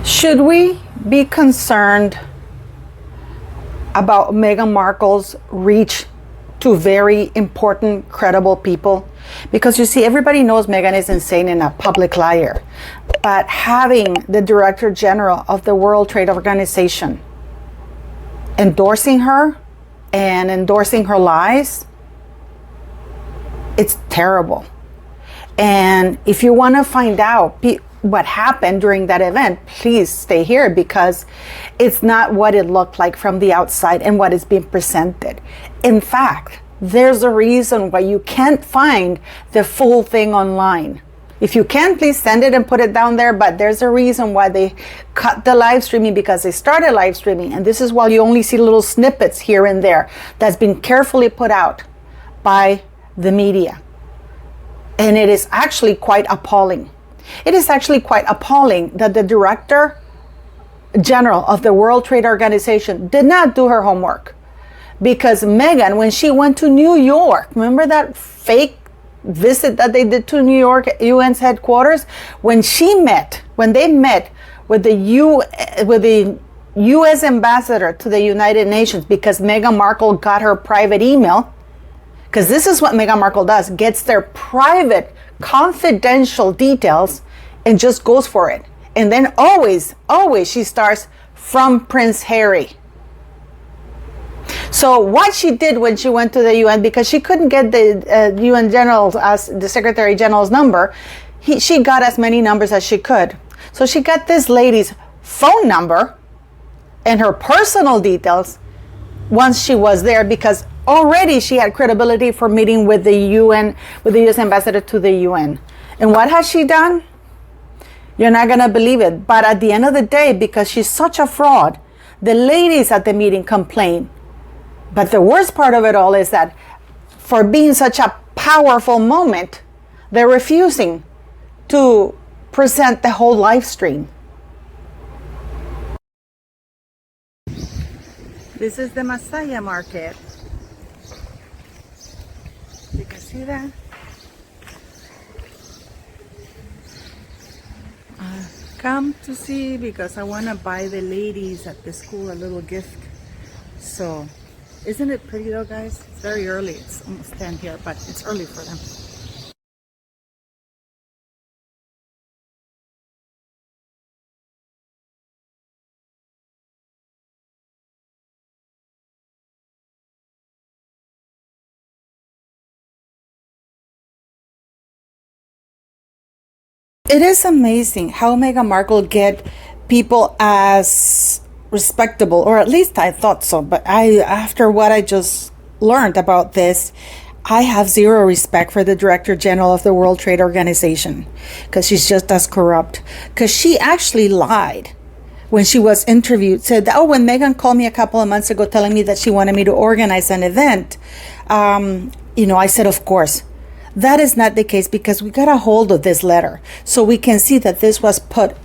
Should we be concerned about Meghan Markle's reach to very important, credible people? Because you see, everybody knows Meghan is insane and a public liar. But having the Director General of the World Trade Organization endorsing her and endorsing her lies, it's terrible. And if you want to find out what happened during that event, please stay here, because it's not what it looked like from the outside and what is being presented. In fact, there's a reason why you can't find the full thing online. If you can, please send it and put it down there, but there's a reason why they cut the live streaming, because they started live streaming, and this is why you only see little snippets here and there that's been carefully put out by the media. And it is actually quite appalling. It is actually quite appalling that the Director General of the World Trade Organization did not do her homework. Because Meghan, when she went to New York, remember that fake visit that they did to New York UN's headquarters? When they met with the US ambassador to the United Nations, because Meghan Markle got her private email, because this is what Meghan Markle does, gets their private, confidential details and just goes for it. And then always she starts from Prince Harry. So what she did when she went to the UN, because she couldn't get the UN General's, the Secretary General's number, she got as many numbers as she could. So she got this lady's phone number and her personal details once she was there, because already she had credibility for meeting with the UN, with the US ambassador to the UN. And what has she done? You're not going to believe it. But at the end of the day, because she's such a fraud, the ladies at the meeting complain. But the worst part of it all is that for being such a powerful moment, they're refusing to present the whole live stream. This is the Messiah market. You can see that? Come to see, because I want to buy the ladies at the school a little gift. So, isn't it pretty though, guys? It's very early. It's almost 10 here, but it's early for them. It is amazing how Meghan Markle get people as respectable, or at least I thought so. But after what I just learned about this, I have zero respect for the Director General of the World Trade Organization, because she's just as corrupt. Because she actually lied when she was interviewed, said, oh, when Meghan called me a couple of months ago telling me that she wanted me to organize an event, I said, of course. That is not the case, because we got a hold of this letter. So we can see that this was put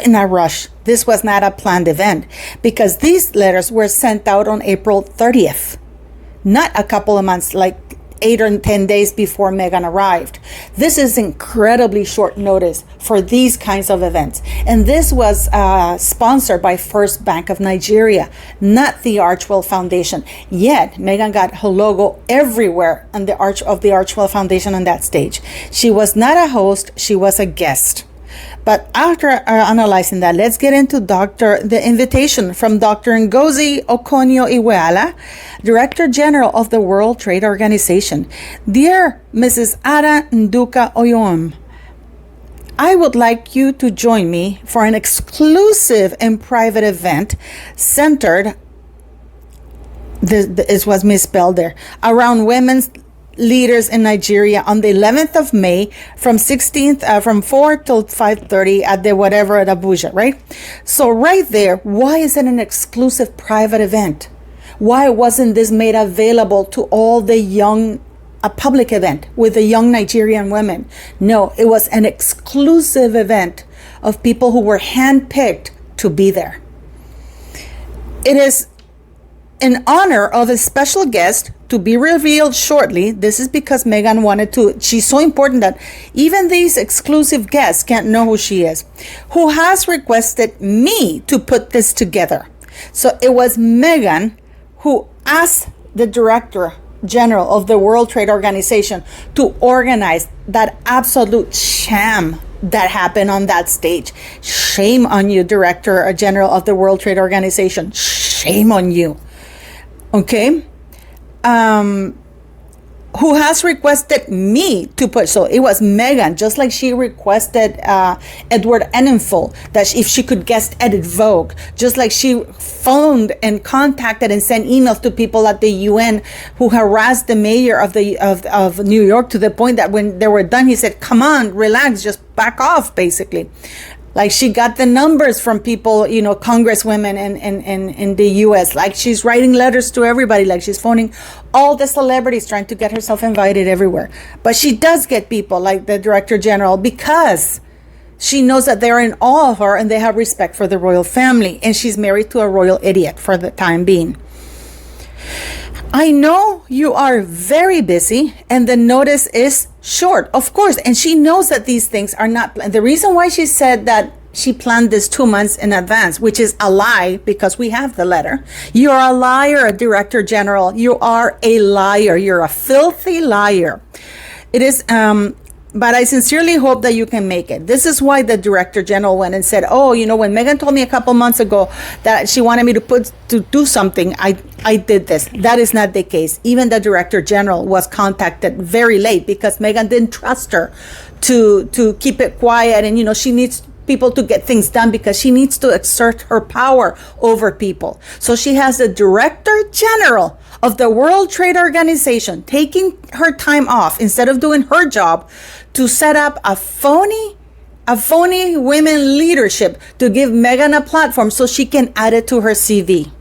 in a rush. This was not a planned event, because these letters were sent out on April 30th, not a couple of months, like 8 or 10 days before Meghan arrived. This is incredibly short notice for these kinds of events. And this was sponsored by First Bank of Nigeria, not the Archwell Foundation. Yet, Meghan got her logo everywhere on the Archwell Foundation on that stage. She was not a host, she was a guest. But after analyzing that, let's get into the invitation from Dr. Ngozi Okonjo-Iweala, Director General of the World Trade Organization. Dear Mrs. Ada Nduka Oyom, I would like you to join me for an exclusive and private event centered, this was misspelled there, around women's leaders in Nigeria on the 11th of May from 4 till 5:30 at the whatever at Abuja, right? So right there, why is it an exclusive private event? Why wasn't this made available to all the young, a public event with the young Nigerian women? No, it was an exclusive event of people who were handpicked to be there. It is in honor of a special guest to be revealed shortly. This is because Meghan wanted to. She's so important that even these exclusive guests can't know who she is. Who has requested me to put this together. So it was Meghan who asked the Director General of the World Trade Organization to organize that absolute sham that happened on that stage. Shame on you, Director General of the World Trade Organization. Shame on you. Okay? Who has requested me to put, so it was Meghan, just like she requested Edward Enninful that if she could guest edit Vogue, just like she phoned and contacted and sent emails to people at the UN who harassed the mayor of New York to the point that when they were done, he said, come on, relax, just back off, basically. Like she got the numbers from people, you know, congresswomen in the US. Like she's writing letters to everybody. Like she's phoning all the celebrities trying to get herself invited everywhere. But she does get people like the Director General because she knows that they're in awe of her and they have respect for the royal family. And she's married to a royal idiot for the time being. I know you are very busy and the notice is short, of course. And she knows that these things are not planned. The reason why she said that she planned this 2 months in advance, which is a lie because we have the letter. You're a liar, Director General. You are a liar. You're a filthy liar. It is, but I sincerely hope that you can make it. This is why the Director General went and said, oh, you know, when Meghan told me a couple months ago that she wanted me to do something, I did this. That is not the case. Even the Director General was contacted very late because Meghan didn't trust her to keep it quiet. And, you know, she needs people to get things done because she needs to exert her power over people. So she has the Director General of the World Trade Organization taking her time off instead of doing her job to set up a phony women leadership to give Meghan a platform so she can add it to her CV.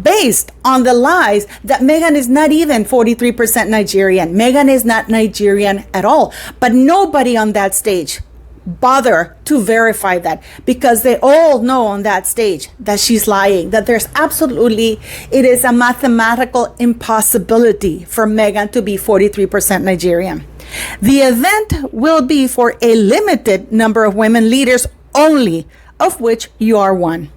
Based on the lies that Meghan is not even 43% Nigerian. Meghan is not Nigerian at all. But nobody on that stage bother to verify that because they all know on that stage that she's lying, that there's absolutely, it is a mathematical impossibility for Meghan to be 43% Nigerian. The event will be for a limited number of women leaders only, of which you are one.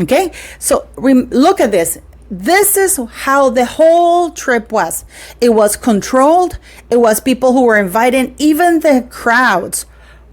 Okay, so look at this. This is how the whole trip was. It was controlled. It was people who were invited. Even the crowds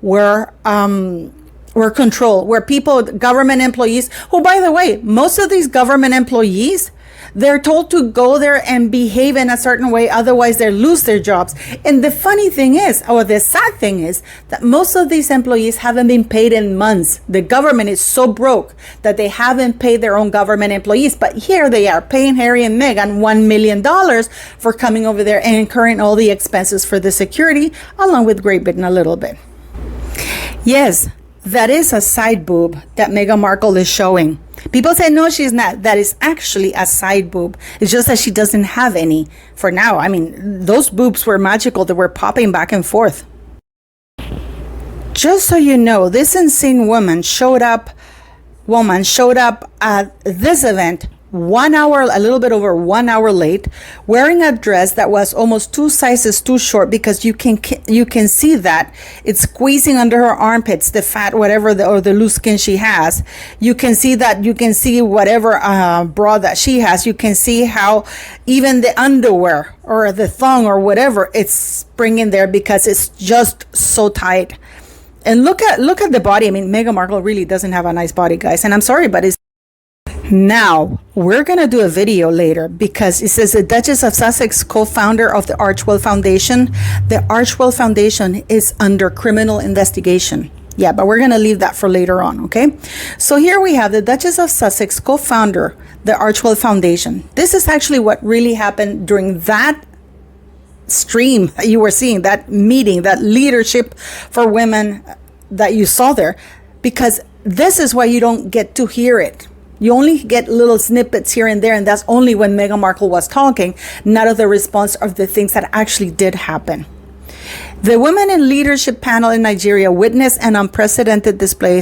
were controlled. Were people, government employees, who, by the way, most of these government employees, they're told to go there and behave in a certain way, otherwise they lose their jobs. And the funny thing is, or the sad thing is, that most of these employees haven't been paid in months. The government is so broke that they haven't paid their own government employees. But here they are paying Harry and Meghan $1 million for coming over there and incurring all the expenses for the security, along with Great Britain a little bit. Yes, that is a side boob that Meghan Markle is showing. People say, no, she's not. That is actually a side boob. It's just that she doesn't have any for now. I mean, those boobs were magical. They were popping back and forth. Just so you know, this insane woman showed up at this event 1 hour, a little bit over 1 hour late, wearing a dress that was almost 2 sizes too short because you can see that it's squeezing under her armpits, the fat, whatever, or the loose skin she has. You can see that, you can see whatever bra that she has. You can see how even the underwear or the thong or whatever, it's springing there because it's just so tight. And look at the body. I mean, Meghan Markle really doesn't have a nice body, guys. And I'm sorry, but it's now, we're going to do a video later because it says the Duchess of Sussex, co-founder of the Archewell Foundation. The Archewell Foundation is under criminal investigation. Yeah, but we're going to leave that for later on, okay? So here we have the Duchess of Sussex, co-founder, the Archewell Foundation. This is actually what really happened during that stream that you were seeing, that meeting, that leadership for women that you saw there, because this is why you don't get to hear it. You only get little snippets here and there, and that's only when Meghan Markle was talking, not of the response of the things that actually did happen. The Women in Leadership panel in Nigeria witnessed an unprecedented display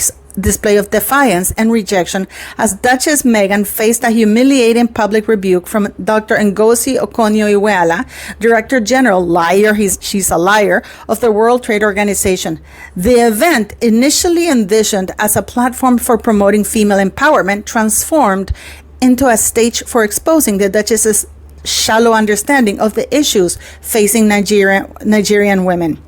of defiance and rejection as Duchess Meghan faced a humiliating public rebuke from Dr. Ngozi Okonjo-Iweala, Director General, she's a liar, of the World Trade Organization. The event, initially envisioned as a platform for promoting female empowerment, transformed into a stage for exposing the Duchess's shallow understanding of the issues facing Nigerian women.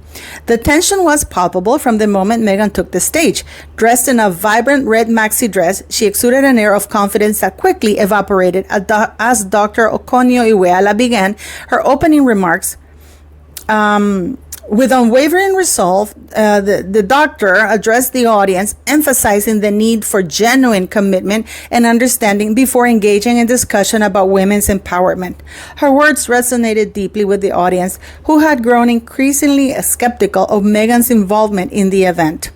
The tension was palpable from the moment Meghan took the stage. Dressed in a vibrant red maxi dress, she exuded an air of confidence that quickly evaporated as Dr. Okonjo-Iweala began her opening remarks. With unwavering resolve, the doctor addressed the audience, emphasizing the need for genuine commitment and understanding before engaging in discussion about women's empowerment. Her words resonated deeply with the audience, who had grown increasingly skeptical of Meghan's involvement in the event.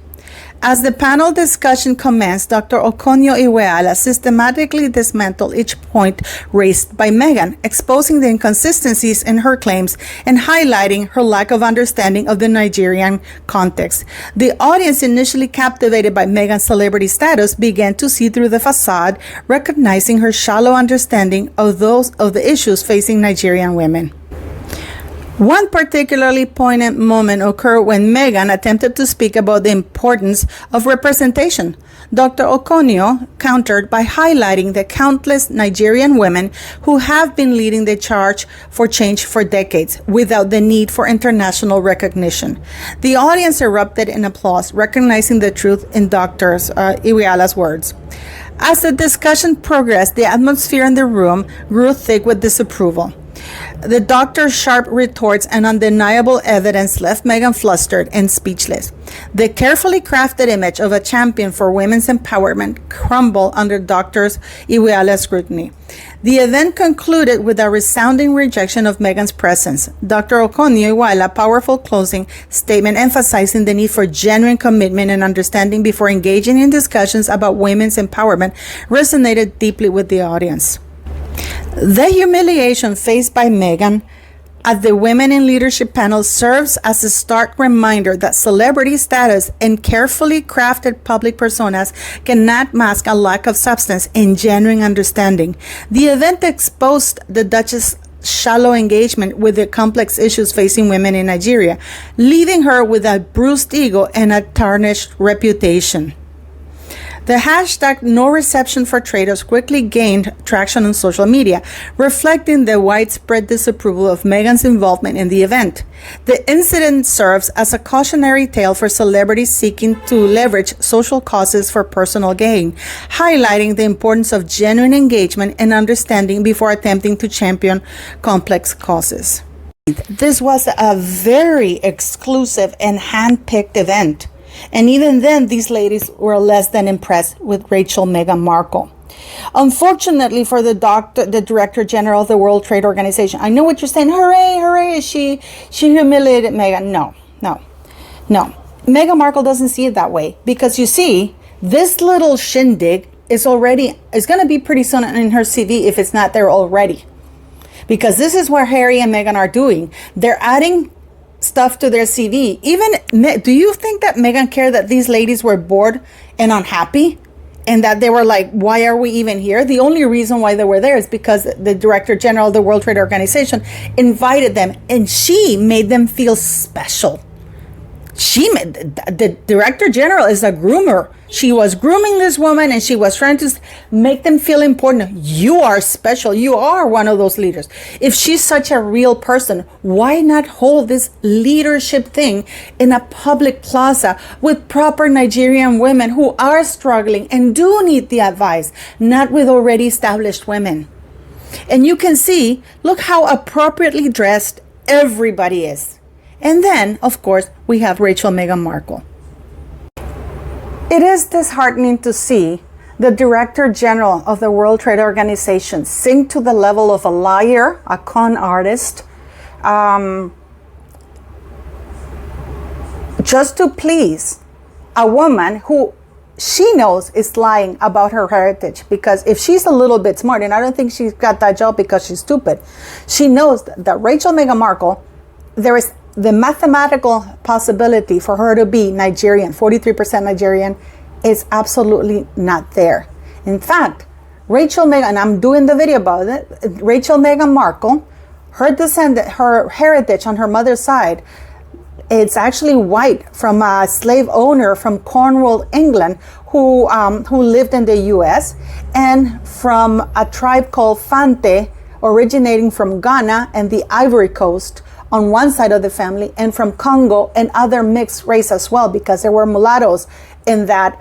As the panel discussion commenced, Dr. Okonjo-Iweala systematically dismantled each point raised by Meghan, exposing the inconsistencies in her claims and highlighting her lack of understanding of the Nigerian context. The audience, initially captivated by Meghan's celebrity status, began to see through the facade, recognizing her shallow understanding of the issues facing Nigerian women. One particularly poignant moment occurred when Meghan attempted to speak about the importance of representation. Dr. Okonjo countered by highlighting the countless Nigerian women who have been leading the charge for change for decades without the need for international recognition. The audience erupted in applause, recognizing the truth in Dr. Iweala's words. As the discussion progressed, the atmosphere in the room grew thick with disapproval. The doctor's sharp retorts and undeniable evidence left Meghan flustered and speechless. The carefully crafted image of a champion for women's empowerment crumbled under Dr. Iweala's scrutiny. The event concluded with a resounding rejection of Meghan's presence. Dr. Okonjo-Iweala's powerful closing statement emphasizing the need for genuine commitment and understanding before engaging in discussions about women's empowerment resonated deeply with the audience. The humiliation faced by Meghan at the Women in Leadership panel serves as a stark reminder that celebrity status and carefully crafted public personas cannot mask a lack of substance and genuine understanding. The event exposed the Duchess' shallow engagement with the complex issues facing women in Nigeria, leaving her with a bruised ego and a tarnished reputation. The hashtag #NoReceptionForTraitors quickly gained traction on social media, reflecting the widespread disapproval of Meghan's involvement in the event. The incident serves as a cautionary tale for celebrities seeking to leverage social causes for personal gain, highlighting the importance of genuine engagement and understanding before attempting to champion complex causes. This was a very exclusive and hand-picked event. And even then, these ladies were less than impressed with Meghan Markle. Unfortunately for the Director General of the World Trade Organization, I know what you're saying. Hooray, hooray! She humiliated Meghan. No. Meghan Markle doesn't see it that way, because you see, this little shindig is going to be pretty soon in her CV if it's not there already. Because this is what Harry and Meghan are doing. They're adding stuff to their CV. Do you think that Meghan cared that these ladies were bored and unhappy and that they were like, why are we even here? The only reason why they were there is because the Director General of the World Trade Organization invited them, and she made them feel special. The Director General is a groomer. She was grooming this woman, and she was trying to make them feel important. You are special. You are one of those leaders. If she's such a real person, why not hold this leadership thing in a public plaza with proper Nigerian women who are struggling and do need the advice, not with already established women? And you can see, look how appropriately dressed everybody is. And then, of course, we have Meghan Markle. It is disheartening to see the Director General of the World Trade Organization sink to the level of a liar, a con artist, just to please a woman who she knows is lying about her heritage. Because if she's a little bit smart, and I don't think she's got that job because she's stupid, she knows that Meghan Markle, there is the mathematical possibility for her to be Nigerian, 43% Nigerian, is absolutely not there. In fact, Rachel Meghan, and I'm doing the video about it, Rachel Meghan Markle, her heritage on her mother's side, it's actually white, from a slave owner from Cornwall, England, who lived in the U.S., and from a tribe called Fante, originating from Ghana and the Ivory Coast on one side of the family, and from Congo and other mixed race as well, because there were mulattoes in that,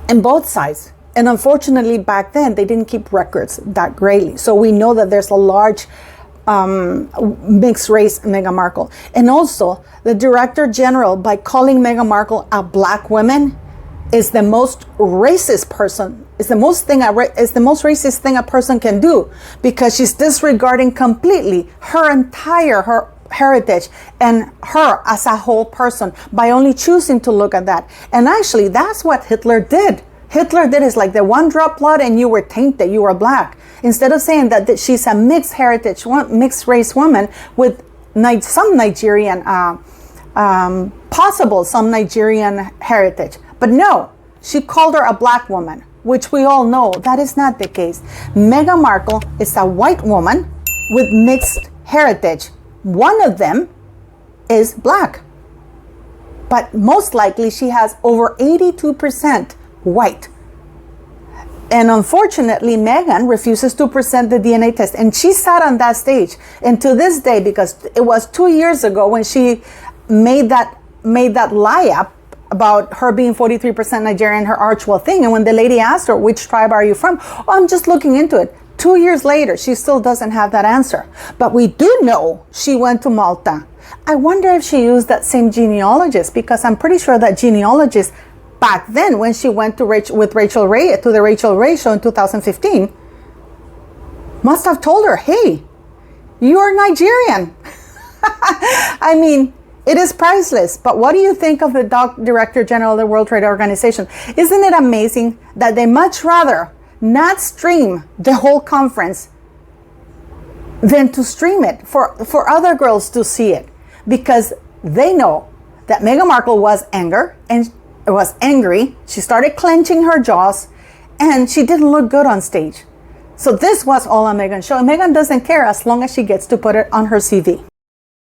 in both sides. And unfortunately, back then, they didn't keep records that greatly. So we know that there's a large mixed race Meghan Markle. And also, the Director General, by calling Meghan Markle a black woman, is the most racist person. It's the most racist thing a person can do, because she's disregarding completely her heritage and her as a whole person by only choosing to look at that. And actually, that's what Hitler did. Hitler did is like the one drop blood and you were tainted, you were black. Instead of saying that she's a mixed heritage, mixed race woman with some Nigerian, some Nigerian heritage. But no, she called her a black woman, which we all know that is not the case. Meghan Markle is a white woman with mixed heritage. One of them is black. But most likely she has over 82% white. And unfortunately, Meghan refuses to present the DNA test. And she sat on that stage. And to this day, because it was 2 years ago when she made that lie up about her being 43% Nigerian, her actual thing. And when the lady asked her, which tribe are you from? Oh, I'm just looking into it. 2 years later, she still doesn't have that answer. But we do know she went to Malta. I wonder if she used that same genealogist, because I'm pretty sure that genealogist back then, when she went to the Rachel Ray show in 2015, must have told her, hey, you're Nigerian. I mean, it is priceless. But what do you think of the Director General of the World Trade Organization? Isn't it amazing that they much rather not stream the whole conference than to stream it for other girls to see it? Because they know that Meghan Markle was angry. She started clenching her jaws, and she didn't look good on stage. So this was all on Meghan's show. And Meghan doesn't care as long as she gets to put it on her CV.